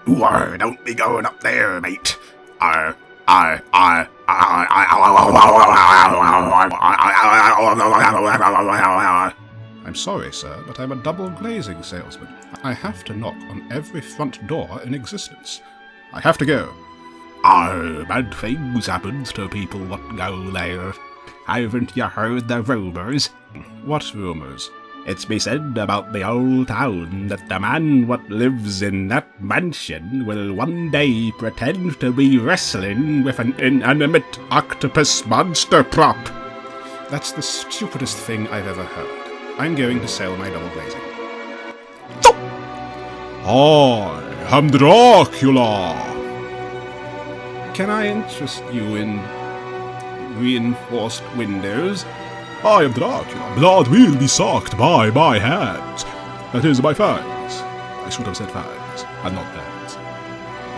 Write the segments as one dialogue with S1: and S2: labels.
S1: Don't be going up there, mate. I'm sorry, sir, but I'm a double glazing salesman. I have to knock on every front door in existence. I have to go. Bad things happen to people what go there. Haven't you heard the rumours? What rumours? It's be said about the old town that the man what lives in that mansion will one day pretend to be wrestling with an inanimate octopus monster prop. That's the stupidest thing I've ever heard. I'm going to sell my double glazing.
S2: I am Dracula.
S1: Can I interest you in reinforced windows?
S2: I am Dracula. Blood will be sucked by my hands. That is, my fangs. I should have said fangs, and not hands.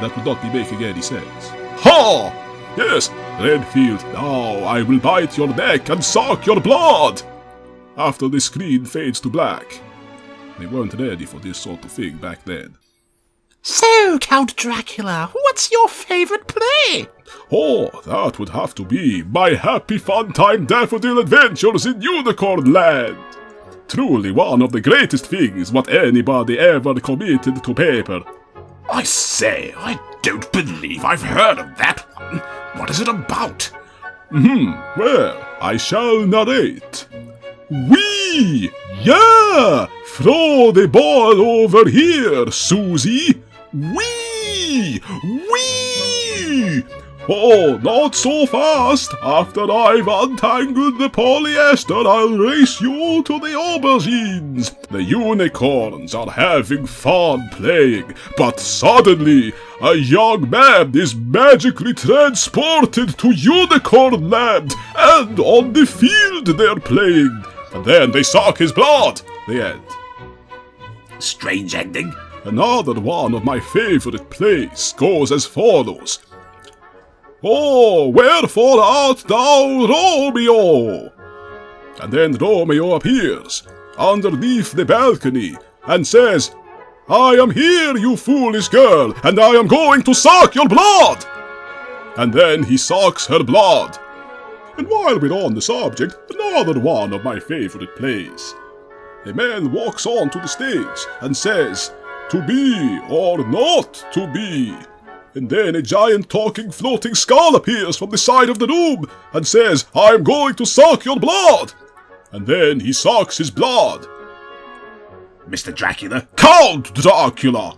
S2: That would not be making any sense. Ha! Yes, Redfield, now I will bite your neck and suck your blood! After the screen fades to black. They weren't ready for this sort of thing back then.
S3: So, Count Dracula, what's your favourite play?
S2: Oh, that would have to be My Happy Fun Time Daffodil Adventures in Unicorn Land. Truly one of the greatest things what anybody ever committed to paper.
S1: I say, I don't believe I've heard of that one. What is it about?
S2: Well, I shall narrate. Wee! Yeah! Throw the ball over here, Susie! Wee! Wee! Oh, not so fast! After I've untangled the polyester, I'll race you to the aubergines! The unicorns are having fun playing, but suddenly, a young man is magically transported to Unicorn Land, and on the field they're playing, and then they suck his blood! The end.
S1: Strange ending.
S2: Another one of my favorite plays goes as follows. Oh, wherefore art thou, Romeo? And then Romeo appears underneath the balcony and says, I am here, you foolish girl, and I am going to suck your blood! And then he sucks her blood. And while we're on the subject, another one of my favorite plays. A man walks onto the stage and says, to be or not to be. And then a giant talking floating skull appears from the side of the room and says, I'm going to suck your blood. And then he sucks his blood.
S1: Mr. Dracula?
S2: Count Dracula!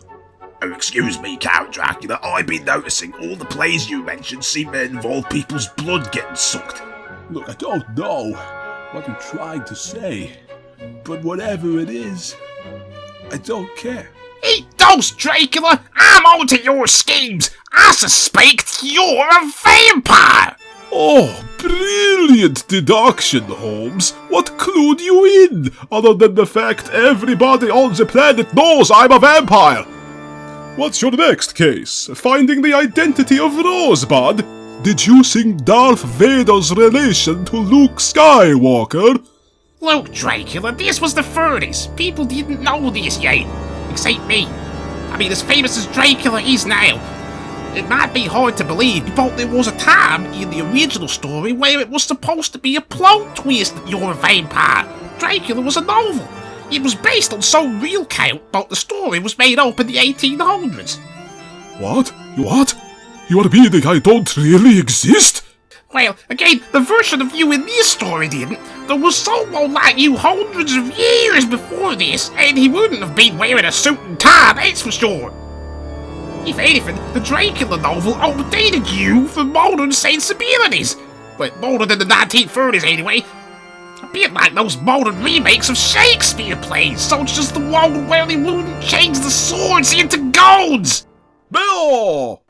S1: Oh, excuse me, Count Dracula. I've been noticing all the plays you mentioned seem to involve people's blood getting sucked.
S2: Look, I don't know what you're trying to say, but whatever it is, I don't care.
S3: Eat those, Dracula! I'm onto your schemes! I suspect you're a vampire!
S2: Oh, brilliant deduction, Holmes. What clued you in, other than the fact everybody on the planet knows I'm a vampire? What's your next case? Finding the identity of Rosebud? Deducing Darth Vader's relation to Luke Skywalker?
S3: Look, Dracula, this was the 30s. People didn't know this yet. Except me. I mean, as famous as Dracula is now. It might be hard to believe, but there was a time in the original story where it was supposed to be a plot twist that you're a vampire. Dracula was a novel. It was based on some real count, but the story was made up in the 1800s.
S2: What? You are meaning I don't really exist?
S3: Well, again, the version of you in this story didn't. There was someone like you hundreds of years before this, and he wouldn't have been wearing a suit and tie, that's for sure. If anything, the Dracula novel outdated you for modern sensibilities. Well, modern than the 1930s anyway. A bit like those modern remakes of Shakespeare plays, such as the one where they wouldn't change the swords into golds.
S2: Bill!